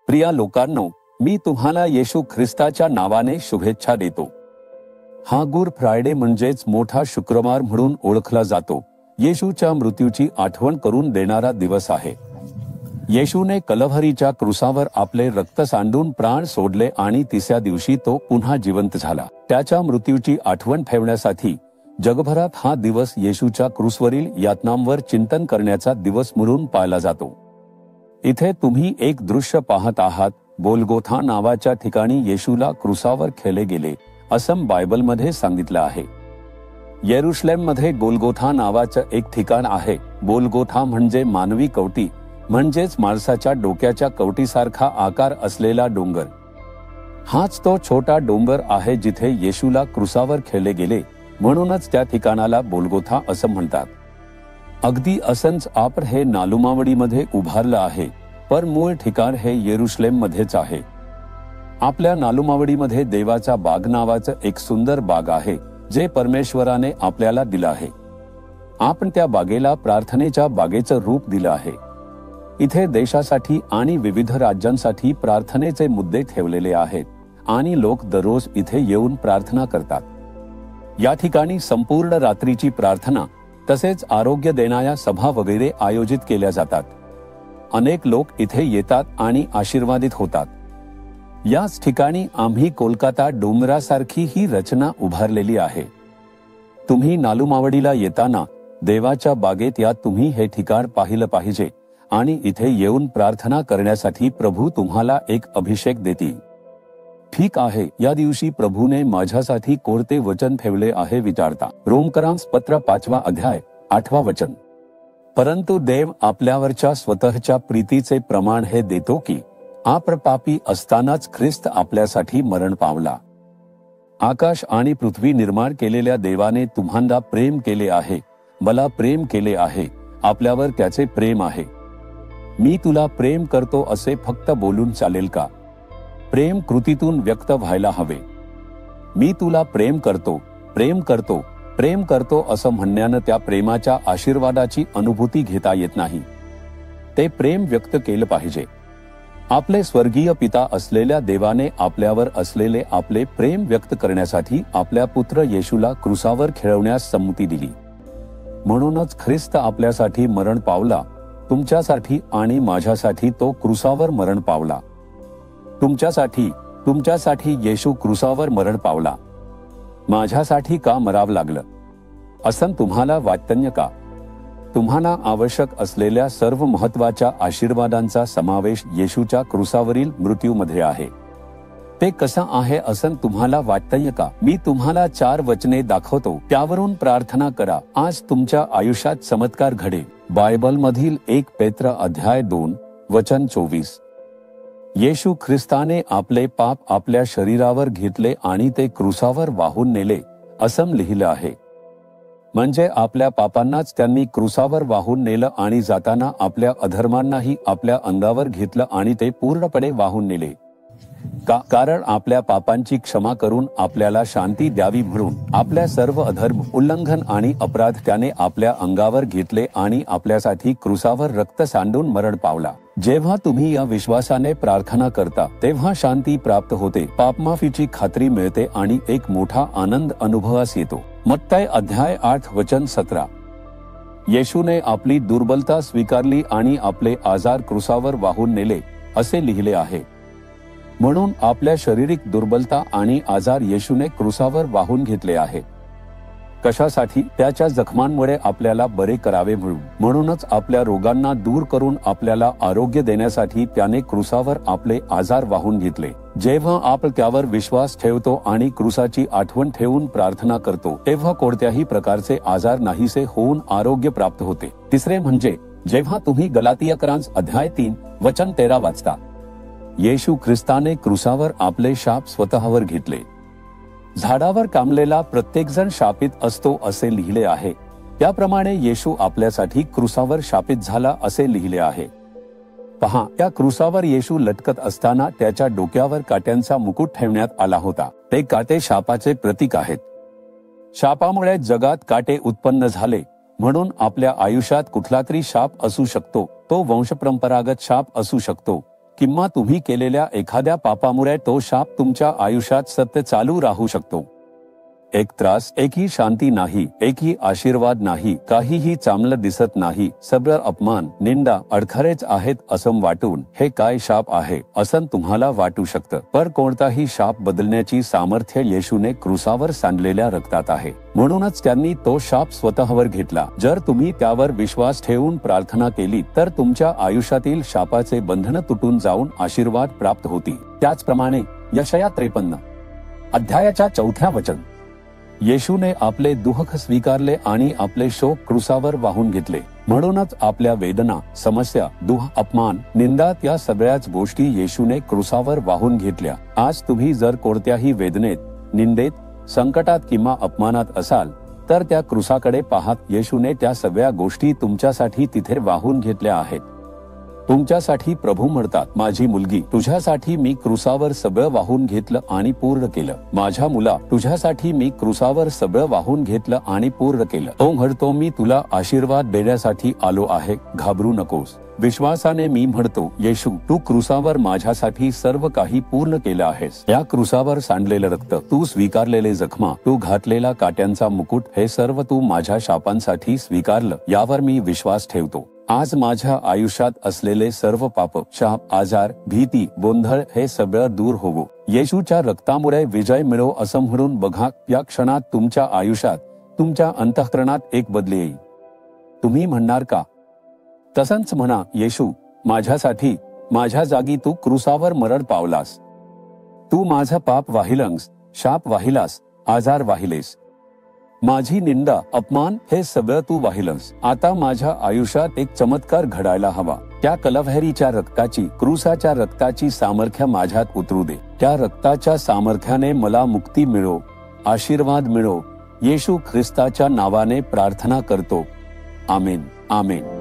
प्रिया लोकांनो, मी तुम्हाला येशू ख्रिस्ताच्या नावाने शुभेच्छा देतो. हा गुड फ्रायडे म्हणजेच मोठा शुक्रवार म्हणून ओळखला जातो. येशूच्या मृत्यूची आठवण करून देणारा दिवस आहे. येशूने कलव्हरीच्या क्रुसावर आपले रक्त सांडून प्राण सोडले आणि तिसऱ्या दिवशी तो पुन्हा जिवंत झाला. त्याच्या मृत्यूची आठवण ठेवण्यासाठी जगभरात हा दिवस येशूच्या क्रूसवरील यातनांवर चिंतन करण्याचा दिवस म्हणून पाळला जातो. इथे तुम्ही एक दृश्य पाहत आहात. गोलगोथा नावाच्या ठिकाणी येशूला क्रुसावर खेळले गेले असं बायबलमध्ये सांगितलं आहे. येरुशलेममध्ये गोलगोथा नावाचं एक ठिकाण आहे. गोलगोथा म्हणजे मानवी कवटी, म्हणजेच माणसाच्या डोक्याच्या कवटीसारखा आकार असलेला डोंगर. हाच तो छोटा डोंगर आहे जिथे येशूला क्रुसावर खेळले गेले, म्हणूनच त्या ठिकाणाला गोलगोथा असं म्हणतात. अगदी असंच आपण हे नालुमावडीमध्ये उभारलं आहे, पण मूळ ठिकाण हे येरुशलेम मध्येच आहे. आपल्या नालुमावडीमध्ये देवाचा बाग नावाचं एक सुंदर बाग आहे जे परमेश्वराने आपल्याला दिलं आहे. आपण त्या बागेला प्रार्थनेच्या बागेचं रूप दिलं आहे. इथे देशासाठी आणि विविध राज्यांसाठी प्रार्थनेचे मुद्दे ठेवलेले आहेत आणि लोक दररोज इथे येऊन प्रार्थना करतात. या ठिकाणी संपूर्ण रात्रीची प्रार्थना तसेच आरोग्य देणाऱ्या सभा वगैरे आयोजित केल्या जातात. अनेक लोक इथे येतात आणि आशीर्वादित होतात. याच ठिकाणी आम्ही कोलकाता डोंगरासारखी ही रचना उभारलेली आहे. तुम्ही नालुमावडीला येताना देवाच्या बागेत या तुम्ही हे ठिकाण पाहिलं पाहिजे आणि इथे येऊन प्रार्थना करण्यासाठी प्रभू तुम्हाला एक अभिषेक देतील. ठीक आहे, या दिवशी प्रभूने माझ्यासाठी कोणते वचन ठेवले आहे विचारता. रोमकरांस पत्र 5 अध्याय 8 वचन. परंतु देव आपल्यावरच्या स्वतःच्या प्रीतीचे प्रमाण हे देतो की आपण पापी असतानाच ख्रिस्त आपल्यासाठी मरण पावला. आकाश आणि पृथ्वी निर्माण केलेल्या देवाने तुम्हाला प्रेम केले आहे, मला प्रेम केले आहे, आपल्यावर त्याचे प्रेम आहे. मी तुला प्रेम करतो असे फक्त बोलून चालेल का? प्रेम कृतीतून व्यक्त व्हायला हवे. मी तुला प्रेम करतो, प्रेम करतो, प्रेम करतो असं म्हणण्यानं त्या प्रेमाच्या आशीर्वादाची अनुभूती घेता येत नाही. ते प्रेम व्यक्त केलं पाहिजे. आपले स्वर्गीय पिता असलेल्या देवाने आपल्यावर असलेले आपले प्रेम व्यक्त करण्यासाठी आपल्या पुत्र येशूला क्रुसावर खेळवण्यास संमती दिली. म्हणूनच ख्रिस्त आपल्यासाठी मरण पावला. तुमच्यासाठी आणि माझ्यासाठी तो क्रुसावर मरण पावला. तुमच्यासाठी येशू क्रुसावर मरण पावला. माझ्यासाठी का मरावं लागलं असं तुम्हाला वाटतं का? तुम्हाला आवश्यक असलेल्या सर्व महत्वाच्या आशीर्वादांचा समावेश येशूच्या क्रुसावरील मृत्यूमध्ये आहे. ते कसं आहे असं तुम्हाला वाटतं का? मी तुम्हाला 4 वचने दाखवतो, त्यावरून प्रार्थना करा. आज तुमच्या आयुष्यात चमत्कार घडेल. बायबलमधील 1 पेत्र अध्याय 2 वचन 24. येशू ख्रिस्ताने आपले पाप आपल्या शरीरावर घेतले आणि ते क्रुसावर वाहून नेले असं लिहिलं आहे. म्हणजे आपल्या पापांनाच त्यांनी क्रुसावर वाहून नेलं आणि जाताना आपल्या अधर्मांनाही आपल्या अंगावर घेतलं आणि ते पूर्णपणे वाहून नेले. कारण आपल्या पापांची क्षमा करून आपल्याला शांती द्यावी म्हणून आपल्या सर्व अधर्म, उल्लंघन आणि अपराध त्याने आपल्या अंगावर घेतले आणि आपल्यासाठी क्रुसावर रक्त सांडून मरण पावला. जेव्हा तुम्ही या विश्वासाने प्रार्थना करता तेव्हा शांती प्राप्त होते, पापमाफीची खात्री मिळते आणि एक मोठा आनंद अनुभवास येतो. मत्ताय अध्याय 8 वचन 17. येशूने आपली दुर्बलता स्वीकारली आणि आपले आजार क्रुसावर वाहून नेले असे लिहिले आहे. म्हणून आपल्या शारीरिक दुर्बलता आणि आजार येशूने क्रुसावर वाहून घेतले आहे. कशासाठी? त्याच्या जखमांमुळे आपल्याला बरे करावे म्हणून. म्हणूनच आपल्या रोगांना दूर करून आपल्याला आरोग्य देण्यासाठी त्याने क्रुसावर आपले आजार वाहून घेतले. जेव्हा आपण त्यावर विश्वास ठेवतो आणि क्रुसाची आठवण ठेवून प्रार्थना करतो तेव्हा कोणत्याही प्रकारचे आजार नाहीसे होऊन आरोग्य प्राप्त होते. तिसरे म्हणजे जेव्हा तुम्ही गलातियकरांस अध्याय 3 वचन 13 वाचता, येशू ख्रिस्ताने क्रुसावर आपले शाप स्वतःवर घेतले. झाडावर कामलेला प्रत्येक जण शापित असतो असे लिहिले आहे. त्याप्रमाणे येशू आपल्यासाठी क्रुसावर शापित झाला असे लिहिले आहे. पहा, त्या क्रुसावर येशू लटकत असताना त्याच्या डोक्यावर काट्यांचा मुकुट ठेवण्यात आला होता. ते काटे शापाचे प्रतीक आहेत. शापामुळे जगात काटे उत्पन्न झाले, म्हणून आपल्या आयुष्यात कुठला तरी शाप असू शकतो. तो वंशपरंपरागत शाप असू शकतो किंवा तुम्ही केलेल्या एखाद्या पापामुळे तो शाप तुमच्या आयुष्यात सतत चालू राहू शकतो. एक त्रास, एकही शांती नाही, एकही आशीर्वाद नाही, काहीही चांगलं दिसत नाही, सगळं अपमान, निंदा, अडखळेच आहेत असं वाटून हे काय शाप आहे असं तुम्हाला वाटू शकतं. पण कोणताही शाप बदलण्याची सामर्थ्य येशूने क्रूसावर सांडलेल्या रक्तात आहे. म्हणूनच त्यांनी तो शाप स्वतःवर घेतला. जर तुम्ही त्यावर विश्वास ठेवून प्रार्थना केली तर तुमच्या आयुष्यातील शापाचे बंधन तुटून जाऊन आशीर्वाद प्राप्त होतील. त्याचप्रमाणे यशाया 53 अध्यायाच्या 4 वचन, येशूने आपले दुःख स्वीकारले आणि आपले शोक क्रूसावर वाहून घेतले. म्हणूनच आपल्या वेदना, समस्या, दुःख, अपमान, निंदा या सगळ्याच गोष्टी येशूने क्रूसावर वाहून घेतल्या. आज तुम्ही जर कोणत्याही वेदनेत, निंदेत, संकटात किंवा अपमानात असाल तर त्या क्रूसाकडे पाहत येशूने त्या सगळ्या गोष्टी तुमच्यासाठी तिथे वाहून घेतल्या आहेत. तुमच्यासाठी प्रभू म्हणतात, माझी मुलगी, तुझ्यासाठी मी क्रूसावर सगळं वाहून घेतलं आणि पूर्ण केलं. माझ्या मुला, तुझ्यासाठी मी क्रूसावर सगळं वाहून घेतलं आणि पूर्ण केलं. तो म्हणतो, मी तुला आशीर्वाद देण्यासाठी आलो आहे, घाबरू नकोस. विश्वासाने मी म्हणतो, येशू, तू क्रूसावर माझ्यासाठी सर्व काही पूर्ण केलं आहेस. या क्रूसावर सांडलेलं रक्त, तू स्वीकारलेले जखमा, तू घातलेला काट्यांचा मुकुट, हे सर्व तू माझ्या शापांसाठी स्वीकारलं. यावर मी विश्वास ठेवतो. आज माझ्या आयुष्यात असलेले सर्व पाप, शाप, आजार, भीती, गोंधळ हे सगळं दूर होवो. येशूच्या रक्तामुळे विजय मिळो असं म्हणून बघा. या क्षणात तुमच्या आयुष्यात, तुमच्या अंतःकरणात एक बदल येईल. तुम्ही म्हणणार का? तसंच म्हणा, येशू, माझ्यासाठी, माझ्या जागी तू क्रूसावर मरण पावलास. तू माझं पाप वाहिलंस, शाप वाहिलास, आजार वाहिलेस. माझी निंदा, अपमान हे सगळं तू वाहिलंस. आता माझ्या आयुष्यात एक चमत्कार घडायला हवा. त्या कलवहरीच्या रक्ताची, क्रूसाच्या रक्ताची सामर्थ्य माझ्यात उतरू दे. त्या रक्ताच्या सामर्थ्याने मला मुक्ती मिळो, आशीर्वाद मिळो. येशू ख्रिस्ताच्या नावाने प्रार्थना करतो. आमेन, आमेन.